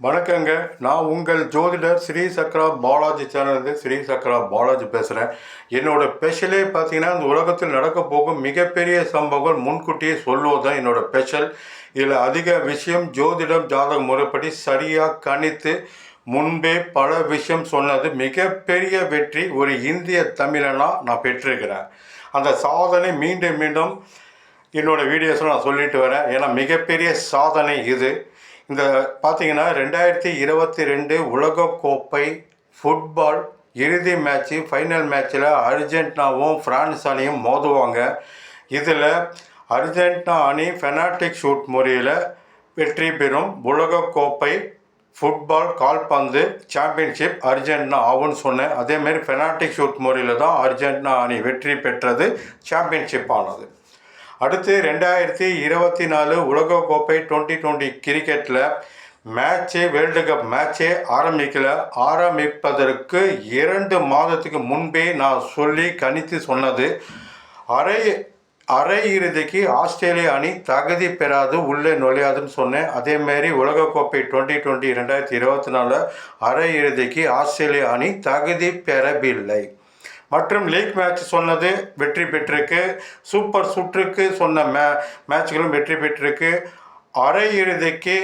வணக்கங்க. நான் உங்கள் ஜோதிடர் ஸ்ரீ சக்ரா பாலாஜி சேனல்லேருந்து ஸ்ரீ சக்ரா பாலாஜி பேசுகிறேன். என்னோடய ஸ்பெஷலே பார்த்தீங்கன்னா, இந்த உலகத்தில் நடக்க போகும் மிகப்பெரிய சம்பவங்கள் முன்கூட்டியே சொல்லுவது தான் என்னோடய ஸ்பெஷல். இதில் அதிக விஷயம் ஜோதிடம் ஜாதக முறைப்படி சரியாக கணித்து முன்பே பல விஷயம் சொன்னது மிகப்பெரிய வெற்றி ஒரு இந்திய தமிழனா நான் பெற்றிருக்கிறேன். அந்த சாதனை மீண்டும் மீண்டும் என்னோடய வீடியோஸில் நான் சொல்லிட்டு வரேன். ஏன்னா மிகப்பெரிய சாதனை இது. இந்த பார்த்தீங்கன்னா 2022 உலகக்கோப்பை ஃபுட்பால் இறுதி மேட்ச்சு ஃபைனல் மேட்ச்சில் அர்ஜென்டினாவும் ஃப்ரான்ஸ் அணியும் மோதுவாங்க. இதில் அர்ஜென்டினா அணி பெனால்டி ஷூட் முறையில் வெற்றி பெறும். உலகக்கோப்பை ஃபுட்பால் கால்பந்து சாம்பியன்ஷிப் அர்ஜென்டினா ஆகும்னு சொன்னேன். அதேமாரி பெனால்டி ஷூட் முறையில் தான் அர்ஜென்டினா அணி வெற்றி பெற்றது, சாம்பியன்ஷிப் ஆனது. அடுத்து 2024 உலகக்கோப்பை 2020 கிரிக்கெட்டில் வேர்ல்டு கப் மேட்சே ஆரம்பிப்பதற்கு 2 மாதத்துக்கு முன்பே நான் சொல்லி கணித்து சொன்னது, அரை இறுதிக்கு ஆஸ்திரேலிய அணி தகுதி பெறாது, உள்ளே நுழையாதுன்னு சொன்னேன். அதேமாரி உலகக்கோப்பை 2020 2024 அரை இறுதிக்கு ஆஸ்திரேலிய அணி தகுதி பெறவில்லை. மற்றும் லீக் மேட்ச் சொன்னது வெற்றி பெற்றிருக்கு. சூப்பர் சுற்றுக்கு சொன்ன மேட்ச்களும் வெற்றி பெற்றிருக்கு. அரை இறுதிக்கு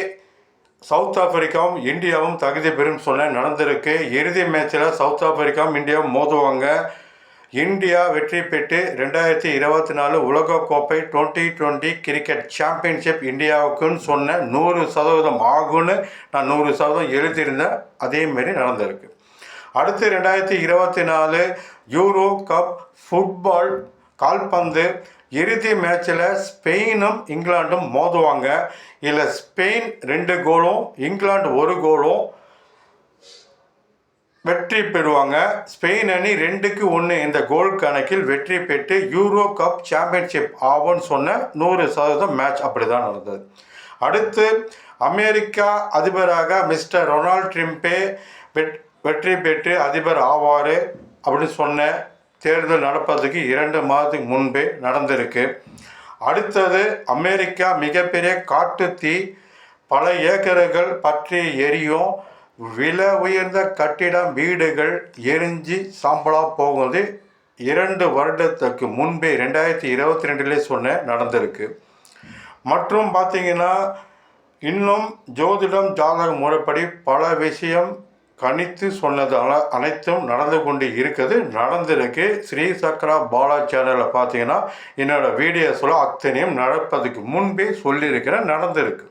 சவுத் ஆப்பிரிக்காவும் இந்தியாவும் தகுதி பெறும் சொன்ன நடந்திருக்கு. இறுதி மேட்சில் சவுத் ஆப்பிரிக்காவும் இந்தியாவும் மோதுவாங்க. இந்தியா வெற்றி பெற்று 2024 உலகக்கோப்பை 2020 கிரிக்கெட் சாம்பியன்ஷிப் இந்தியாவுக்குன்னு சொன்ன 100% ஆகுன்னு நான் 100% எழுதியிருந்தேன். அதேமாரி நடந்திருக்கு. அடுத்து 2024 யூரோ கப் ஃபுட்பால் கால்பந்து இறுதி மேட்சில் ஸ்பெயினும் இங்கிலாண்டும் மோதுவாங்க. இதில் ஸ்பெயின் 2 கோலும் இங்கிலாந்து 1 கோலும் வெற்றி பெறுவாங்க. ஸ்பெயின் அணி 2-1 இந்த கோல் கணக்கில் வெற்றி பெற்று யூரோ கப் சாம்பியன்ஷிப் ஆகும்னு சொன்ன 100% மேட்ச் அப்படி தான் நடந்தது. அடுத்து அமெரிக்கா அதிபராக மிஸ்டர் டொனால்ட் ட்ரம்ப்பே வெற்றி பெற்று அதிபர் ஆவார் அப்படின்னு சொன்ன தேர்தல் நடப்பதுக்கு 2 மாதத்துக்கு முன்பே நடந்திருக்கு. அடுத்தது அமெரிக்கா மிகப்பெரிய காட்டுத்தீ, பல ஏக்கர்கள் பற்றி எரியும், விலை உயர்ந்த கட்டிடம் வீடுகள் எரிஞ்சு சாம்பலாக போகுது. 2 வருடத்துக்கு முன்பே 2022 சொன்ன நடந்திருக்கு. மற்றும் பார்த்தீங்கன்னா இன்னும் ஜோதிடம் ஜாதக முறைப்படி பல விஷயம் கணித்து சொன்னது அனைத்தும் நடந்து கொண்டு இருக்குது, நடந்திருக்கு. ஸ்ரீ சக்ரா பாலா சேனலில் பார்த்தீங்கன்னா என்னோடய வீடியோஸில் அத்தனையும் நடப்பதுக்கு முன்பே சொல்லியிருக்கிறேன், நடந்திருக்கு.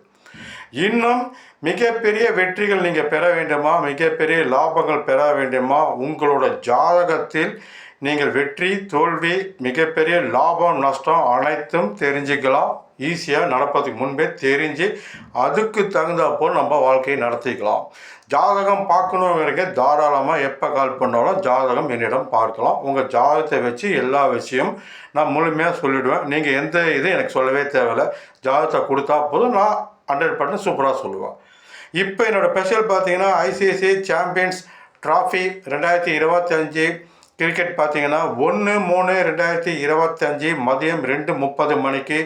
இன்னும் மிகப்பெரிய வெற்றிகள் நீங்கள் பெற வேண்டுமா, மிகப்பெரிய லாபங்கள் பெற வேண்டுமா, உங்களோட ஜாதகத்தில் நீங்கள் வெற்றி தோல்வி மிகப்பெரிய லாபம் நஷ்டம் அனைத்தும் தெரிஞ்சுக்கலாம். ஈஸியாக நடப்பதுக்கு முன்பே தெரிஞ்சு அதுக்கு தகுந்தாப்போல் நம்ம வாழ்க்கையை நடத்திக்கலாம். ஜாதகம் பார்க்கணுங்கிறக்க தாராளமாக எப்போ கால் பண்ணாலும் ஜாதகம் என்னிடம் பார்க்கலாம். உங்கள் ஜாதகத்தை வச்சு எல்லா விஷயம் நான் முழுமையாக சொல்லிவிடுவேன். நீங்கள் எந்த இது எனக்கு சொல்லவே தேவையில்லை, ஜாதகத்தை கொடுத்தா போதும், நான் 100% சூப்பராக சொல்லுவேன். இப்போ என்னோடய ஸ்பெஷல் பார்த்தீங்கன்னா ஐசிஐசிஐ சாம்பியன்ஸ் ட்ராஃபி 2025 கிரிக்கெட் பார்த்தீங்கன்னா 1/3/2025 மதியம் 2:30 மணிக்கு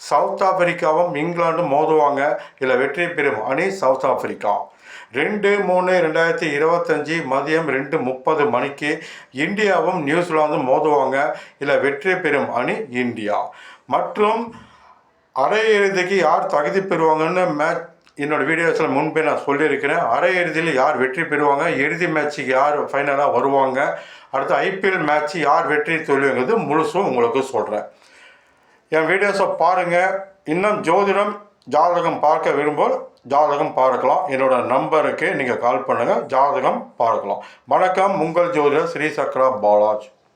சவுத் ஆப்பிரிக்காவும் இங்கிலாண்டும் மோதுவாங்க. இதில் வெற்றி பெறும் அணி சவுத் ஆப்பிரிக்கா. 2/3/2025 மதியம் 2:30 மணிக்கு இந்தியாவும் நியூசிலாந்தும் மோதுவாங்க. இதில் வெற்றி பெறும் அணி இந்தியா. மற்றும் அரை இறுதிக்கு யார் தகுதி பெறுவாங்கன்னு என்னோடய வீடியோஸில் முன்பே நான் சொல்லியிருக்கிறேன். அரை இறுதியில் யார் வெற்றி பெறுவாங்க, இறுதி மேட்ச்சுக்கு யார் ஃபைனலாக வருவாங்க, அடுத்து ஐபிஎல் மேட்ச்சு யார் வெற்றி தோல்விங்கிறது முழுசும் உங்களுக்கு சொல்கிறேன். என் வீடியோஸை பாருங்கள். இன்னும் ஜோதிடம் ஜாதகம் பார்க்க விரும்பும் ஜாதகம் பார்க்கலாம். என்னோடய நம்பருக்கு நீங்கள் கால் பண்ணுங்கள், ஜாதகம் பார்க்கலாம். வணக்கம், உங்கள் ஜோதிடர் ஸ்ரீ சக்ரா பாலாஜ்.